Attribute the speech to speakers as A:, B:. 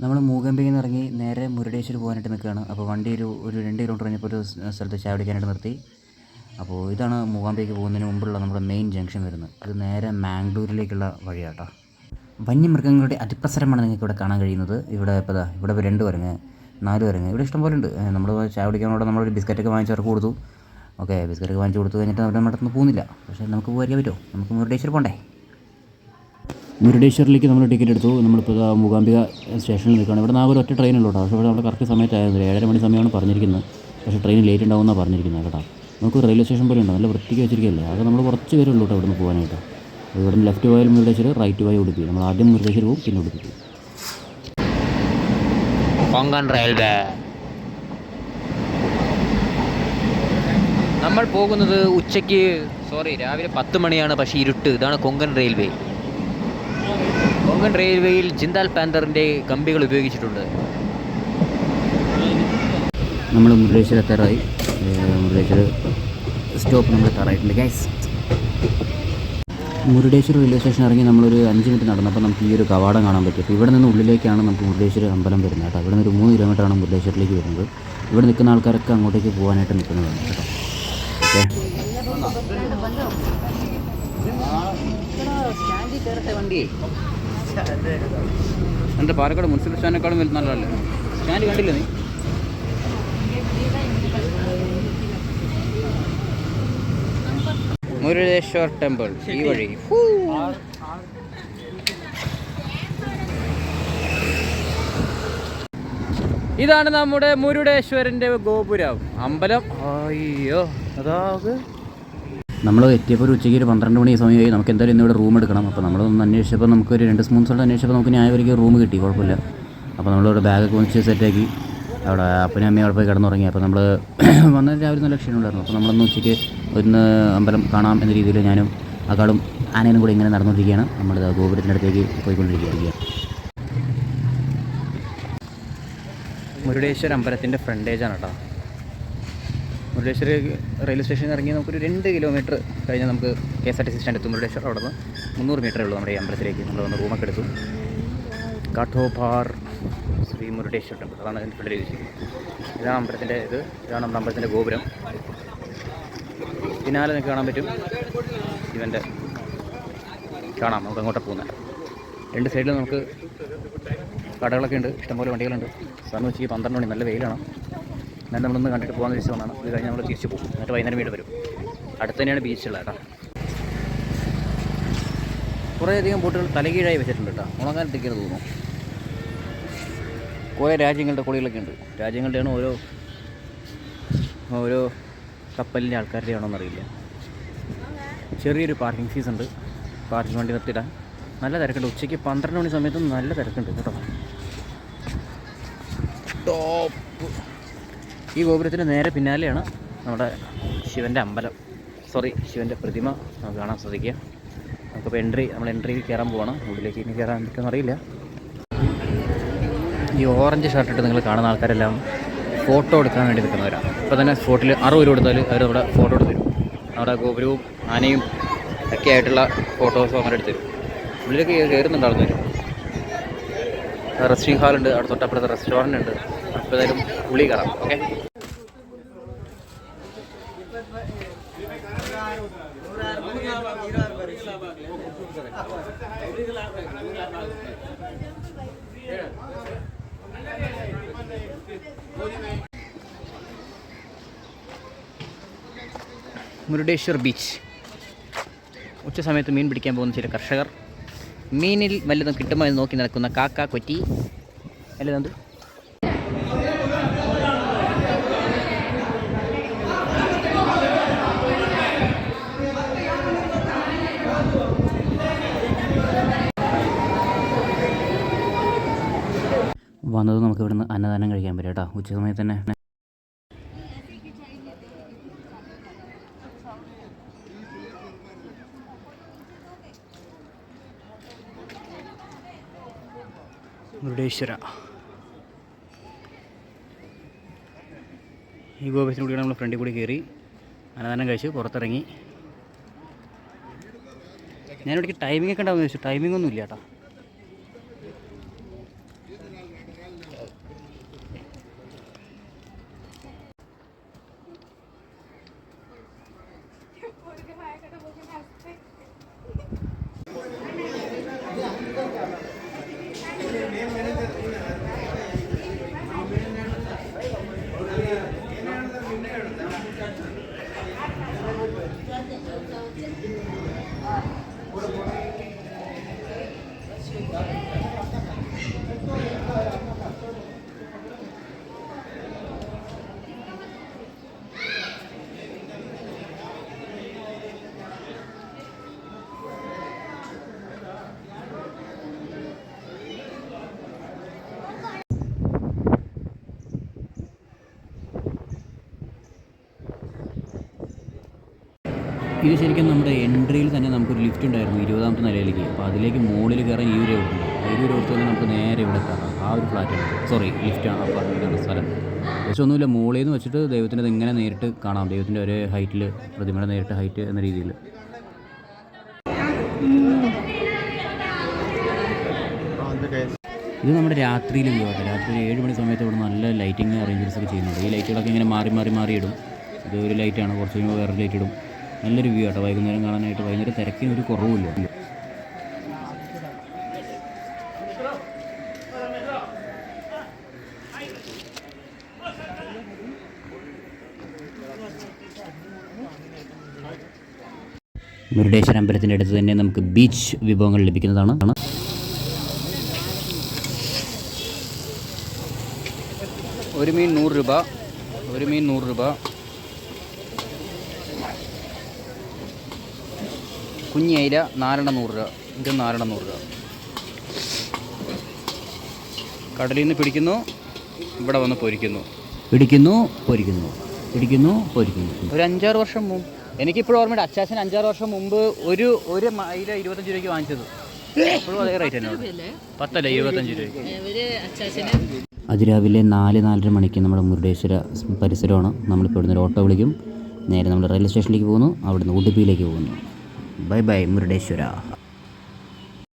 A: നമ്മൾ മൂകാംബികയിൽ നിന്ന് ഇറങ്ങി നേരെ മുരുടേശ്വർ പോകാനായിട്ട് നിൽക്കുകയാണ്. അപ്പോൾ വണ്ടി ഒരു 2 കിലോമീറ്റർ കഴിഞ്ഞപ്പോൾ ഒരു സ്ഥലത്ത് ചായ കുടിക്കാനായിട്ട് നിർത്തി. അപ്പോൾ ഇതാണ് മൂകാംബികയ്ക്ക് പോകുന്നതിന് മുമ്പുള്ള നമ്മുടെ മെയിൻ ജംഗ്ഷൻ വരുന്നത്. ഇത് നേരെ മാംഗ്ലൂരിലേക്കുള്ള വഴിയാട്ടോ. വന്യമൃഗങ്ങളുടെ അതിപ്രസരമാണ് നിങ്ങൾക്ക് ഇവിടെ കാണാൻ കഴിയുന്നത്. ഇവിടെ ഇപ്പോൾ ഇവിടെ 2 കുരങ്ങ്, 4 കുരങ്ങ്, ഇവിടെ ഇഷ്ടം പോലെ ഉണ്ട്. നമ്മൾ ചായ കുടിക്കാനോടെ നമ്മളൊരു ബിസ്ക്കറ്റൊക്കെ വാങ്ങിച്ച് അവർക്ക് കൊടുത്തു. ഓക്കെ, ബിസ്ക്കറ്റൊക്കെ വാങ്ങിച്ച് കൊടുത്തു കഴിഞ്ഞിട്ട് അവർ നമ്മുടെ അടുത്ത് പോകുന്നില്ല. പക്ഷേ നമുക്ക് പോകാൻ പറ്റുമോ? നമുക്ക് മുരുടേശ്വർ പോകണ്ടേ? മുരുടേശ്വറിലേക്ക് നമ്മൾ ടിക്കറ്റ് എടുത്തു. നമ്മളിപ്പോൾ മൂകാംബിക സ്റ്റേഷനിൽ നിൽക്കുകയാണ്. ഇവിടെ നിന്ന് ഒറ്റ ട്രെയിനുള്ളൂ കേട്ടോ. പക്ഷേ ഇവിടെ നമ്മുടെ കറക്റ്റ് സമയത്തായിരുന്നു, 7:30 മണി സമയമാണ് പറഞ്ഞിരിക്കുന്നത്. പക്ഷേ ട്രെയിൻ ലേറ്റ് ഉണ്ടാവുമെന്നാണ് പറഞ്ഞിരിക്കുന്നത് കേട്ടോ. നമുക്ക് റെയിൽവേ സ്റ്റേഷൻ പോലെ ഉണ്ട്, നല്ല വൃത്തിക്ക് വെച്ചിരിക്കുകയല്ലേ. അത് നമ്മൾ കുറച്ച് പേരുള്ളൂ കേട്ടോ ഇവിടെ നിന്ന് പോകാനായിട്ട്. ഇവിടെ നിന്ന് ലെഫ്റ്റ് പോയാൽ മുരുടേശ്വർ, റൈറ്റ് പോയാൽ ഉടുപ്പി. നമ്മൾ ആദ്യം മുരുടേശ്വർ പോകും, പിന്നെ ഉടുപ്പി. കൊങ്കൺ റെയിൽവേ. നമ്മൾ പോകുന്നത് രാവിലെ 10 മണിയാണ്, പക്ഷേ ഇരുട്ട്. ഇതാണ് കൊങ്കൺ റെയിൽവേ. കൊങ്കൺ റെയിൽവേയിൽ ജിന്ദാൽ പാന്തറിൻ്റെ കമ്പികൾ ഉപയോഗിച്ചിട്ടുണ്ട്. നമ്മൾ മുരുടേശ്വർ എത്താറായി. മുരുടേശ്വർ സ്റ്റോപ്പ് നമ്മൾ എത്താറായിട്ടുണ്ട് ഗൈസ്. മുരുടേശ്വർ റെയിൽവേ സ്റ്റേഷൻ ഇറങ്ങി നമ്മളൊരു 5 മിനിറ്റ് നടന്നപ്പോൾ നമുക്ക് ഈ ഒരു കവാടം കാണാൻ പറ്റും. അപ്പോൾ ഇവിടെ നിന്ന് ഉള്ളിലേക്കാണ് നമുക്ക് മുരുടേശ്വർ അമ്പലം വരുന്നത് കേട്ടോ. ഇവിടെ നിന്ന് ഒരു 3 കിലോമീറ്ററാണ് മുരുടേശ്വരിലേക്ക് വരുന്നത്. ഇവിടെ നിൽക്കുന്ന ആൾക്കാരൊക്കെ അങ്ങോട്ടേക്ക് പോകാനായിട്ട് നിൽക്കുന്നതാണ് കേട്ടോ. ഓക്കെ, എൻ്റെ പാലക്കാട് മുനിസിപ്പൽ സ്റ്റാൻഡിനേക്കാളും നല്ലതല്ലേ സ്റ്റാൻഡ്? കണ്ടില്ലേ നീ? മുരുടേശ്വർ ടെമ്പിൾ ഈ വഴി. ഇതാണ് നമ്മുടെ മുരുടേശ്വരൻ്റെ ഗോപുരം, അമ്പലം. അയ്യോ, അതാത് നമ്മൾ എത്തിയപ്പോൾ ഒരു ഉച്ചയ്ക്ക് ഒരു 12 മണി സമയമായി. നമുക്ക് എന്തായാലും ഇന്നിവിടെ റൂം എടുക്കണം. അപ്പോൾ നമ്മളൊന്ന് അന്വേഷിച്ചപ്പോൾ നമുക്കൊരു 2-3 സ്ഥലത്ത് അന്വേഷിച്ചപ്പോൾ നമുക്ക് ന്യായവരിക്ക് റൂം കിട്ടി, കുഴപ്പമില്ല. അപ്പോൾ നമ്മളിവിടെ ബാഗൊക്കെ വെച്ച് സെറ്റാക്കി അവിടെ അപ്പനും അമ്മയും അവിടെ പോയി കിടന്നുറങ്ങി. അപ്പോൾ നമ്മൾ വന്നത് രാവിലെ നല്ല ക്ഷീണമുണ്ടായിരുന്നു. അപ്പോൾ നമ്മളൊന്ന് ഉച്ചയ്ക്ക് ഒന്ന് അമ്പലം കാണാം എന്ന രീതിയിൽ ഞാനും അക്കാളും ആനയും കൂടി ഇങ്ങനെ നടന്നുകൊണ്ടിരിക്കുകയാണ്. നമ്മൾ ഗോപുരത്തിൻ്റെ അടുത്തേക്ക് പോയിക്കൊണ്ടിരിക്കുകയാണ്. മുരുടേശ്വർ അമ്പലത്തിൻ്റെ ഫ്രണ്ടേജാണ് കേട്ടോ. മുരുടേശ്വർ റെയിൽവേ സ്റ്റേഷനിൽ ഇറങ്ങി നമുക്കൊരു 2 കിലോമീറ്റർ കഴിഞ്ഞാൽ നമുക്ക് KSRTC സ്റ്റാൻഡ് എത്തും. മുരുടേശ്വർ അവിടെ നിന്ന് 300 മീറ്ററേ ഉള്ളൂ നമ്മുടെ ഈ അമ്പലത്തിലേക്ക്. നമ്മൾ വന്ന് റൂമൊക്കെ എടുത്തു. കാഠോപാർ ശ്രീ മുരുടേശ്വർ ടെമ്പിൾ, അതാണ് അതിൻ്റെ പിള്ളേർ ചോദിച്ചിരിക്കുന്നത്. ഇതാണ് അമ്പലത്തിൻ്റെ ഇതാണ് നമ്മുടെ അമ്പലത്തിൻ്റെ ഗോപുരം. പിന്നാലെ നിങ്ങൾക്ക് കാണാൻ പറ്റും ഇവൻ്റെ കാണാം. നമുക്ക് അങ്ങോട്ട് പോകുന്നത് 2 സൈഡിലും നമുക്ക് കടകളൊക്കെ ഉണ്ട്, ഇഷ്ടംപോലെ വണ്ടികളുണ്ട്. സമയം ഉച്ചയ്ക്ക് 12 മണി, നല്ല വെയിലാണ്. എന്നാലും നമ്മളൊന്ന് കണ്ടിട്ട് പോകാൻ ദിവസമാണ്. ഇത് കഴിഞ്ഞ് നമ്മൾ തിരിച്ച് പോകും, എന്നിട്ട് വൈകുന്നേരം വീട് വരും. അടുത്ത് തന്നെയാണ് ബീച്ചുള്ളത് കേട്ടോ. കുറേയധികം ബോട്ടുകൾ തലകീഴായി വെച്ചിട്ടുണ്ട് കേട്ടോ. ഉണങ്ങാനിട്ടിരിക്കുന്നത് തോന്നുന്നു. കുറേ രാജ്യങ്ങളുടെ കൊടികളൊക്കെ ഉണ്ട്. രാജ്യങ്ങളുടെയാണ് ഓരോ കപ്പലിൻ്റെ ആൾക്കാരുടെ ആണോ എന്നറിയില്ല. ചെറിയൊരു പാർക്കിംഗ് ഫീസ് ഉണ്ട്, പാർക്കിംഗ് വണ്ടി നിർത്തിയിടാൻ. നല്ല തിരക്കുണ്ട്. ഉച്ചയ്ക്ക് 12 മണി സമയത്തും നല്ല തിരക്കുണ്ട് കേട്ടോ. ടോപ്പ്. ഈ ഗോപുരത്തിൻ്റെ നേരെ പിന്നാലെയാണ് നമ്മുടെ ശിവൻ്റെ അമ്പലം, ശിവൻ്റെ പ്രതിമ നമുക്ക് കാണാൻ സാധിക്കുക. നമുക്കിപ്പോൾ നമ്മൾ എൻട്രിയിൽ കയറാൻ പോവാണ്. ഉള്ളിലേക്ക് ഇനി കയറാൻ പറ്റുമെന്ന് അറിയില്ല. ഈ ഓറഞ്ച് ഷർട്ടിട്ട് നിങ്ങൾ കാണുന്ന ആൾക്കാരെല്ലാം ഫോട്ടോ എടുക്കാൻ വേണ്ടി നിൽക്കുന്നവരാണ്. ഇപ്പോൾ തന്നെ സ്പോട്ടിൽ 60 രൂപ കൊടുത്താൽ അവർ നമ്മുടെ ഫോട്ടോ എടുത്ത് തരും. നമ്മുടെ ഗോപുരവും ആനയും ഒക്കെ ആയിട്ടുള്ള ഫോട്ടോസും അങ്ങനെ എടുത്ത് തരും. ഉള്ളിലേക്ക് കയറുന്നുണ്ട് ആൾക്കാർ. റെസ്റ്റിംഗ് ഹാളുണ്ട്, അവിടെ തൊട്ടപ്പുറത്ത് റെസ്റ്റോറൻറ്റ് ഉണ്ട്. അപ്പോൾ ഏതായാലും ഉള്ളിൽ കയറാം. Okay, Murudeshwar beach. ഉച്ച സമയത്ത് മീൻ പിടിക്കാൻ പോകുന്ന ചില കർഷകർ, മീനിൽ വല്ലതും കിട്ടുമ്പോൾ നോക്കി നടക്കുന്ന കാക്ക, കൊറ്റി അല്ലത്. വന്നത് നമുക്ക് ഇവിടുന്ന് അന്നദാനം കഴിക്കാൻ പറ്റും കേട്ടോ. ഉച്ച സമയത്ത് തന്നെ മുരുടേശ്വര ഈ ഗോപുരത്തിലൂടെയാണ് നമ്മൾ ഫ്രണ്ടിൽ കൂടി കയറി അന്നദാനം കഴിച്ച് പുറത്തിറങ്ങി. ഞാനിവിടേക്ക് ടൈമിംഗ് ഒക്കെ ഉണ്ടാവുമെന്ന് ചോദിച്ചു. ടൈമിംഗ് ഒന്നും ഇല്ല കേട്ടോ. ഇത് ശരിക്കും നമ്മുടെ എൻട്രിയിൽ തന്നെ നമുക്കൊരു ലിഫ്റ്റ് ഉണ്ടായിരുന്നു 20ാമത്തെ നിലയിലേക്ക്. അപ്പോൾ അതിലേക്ക് മുകളിൽ കയറാൻ 20 രൂപ കൊടുക്കണം. 20 രൂപ കൊടുത്തു കഴിഞ്ഞാൽ നമുക്ക് നേരെ ഇവിടെ കയറാം. ആ ഒരു ഫ്ലാറ്റാണ്, സോറി ലിഫ്റ്റാണ്, അപ്പാർട്ട്മെൻറ്റാണ് സ്ഥലം. പക്ഷെ ഒന്നുമില്ല, മുകളിൽ നിന്ന് വെച്ചിട്ട് ദൈവത്തിൻ്റെ ഇങ്ങനെ നേരിട്ട് കാണാം. ദൈവത്തിൻ്റെ ഒരേ ഹൈറ്റിൽ, പ്രതിമയുടെ നേരിട്ട് ഹൈറ്റ് എന്ന രീതിയിൽ. ഇത് നമ്മുടെ രാത്രിയിൽ വ്യൂ ആട്ടെ. രാത്രി 7 മണി സമയത്ത് ഇവിടെ നല്ല ലൈറ്റിങ് അറേഞ്ച്മെൻറ്റ്സ് ഒക്കെ ചെയ്യുന്നുണ്ട്. ഈ ലൈറ്റുകളൊക്കെ ഇങ്ങനെ മാറി ഇടും. ഇത് ഒരു ലൈറ്റാണ്, കുറച്ച് കഴിയുമ്പോൾ വേറെ ലൈറ്റ് ഇടും. നല്ലൊരു വ്യൂ ആട്ടോ വൈകുന്നേരം കാണാനായിട്ട്. വൈകുന്നേരം തിരക്കിന് ഒരു കുറവുമില്ല. മുരുടേശ്വര അമ്പലത്തിൻ്റെ അടുത്ത് തന്നെ നമുക്ക് ബീച്ച് വിഭവങ്ങൾ ലഭിക്കുന്നതാണ്. ഒരു മീൻ 100 രൂപ, ഒരു മീൻ 100 രൂപ. കുഞ്ഞി അയില 4 100 രൂപ. ഇത് 4 100 രൂപ. കടലിൽ നിന്ന് പിടിക്കുന്നു, ഇവിടെ വന്ന് പൊരിക്കുന്നു. പിടിക്കുന്നു പൊരിക്കുന്നു. ഒരു 5-6 വർഷം മുമ്പ്, എനിക്കിപ്പോഴും ഓർമ്മയുണ്ട്, അച്ചാച്ചൻ 5-6 വർഷം മുമ്പ് ഒരു അയില 25 രൂപയ്ക്ക് വാങ്ങിച്ചത്. ഇപ്പോഴും അതേ റേറ്റ് തന്നെ, 10 അല്ല 25 രൂപയ്ക്ക്. അതിരാവിലെ 4-4:30 മണിക്ക് നമ്മുടെ മുരുടേശ്വര പരിസരമാണ്. നമ്മളിപ്പോൾ ഇവിടുന്ന് ഒരു ഓട്ടോ വിളിക്കും, നേരെ നമ്മൾ റെയിൽവേ സ്റ്റേഷനിലേക്ക് പോകുന്നു, അവിടുന്ന് ഉടുപ്പിയിലേക്ക് പോകുന്നു. Bye bye Murudeshwara.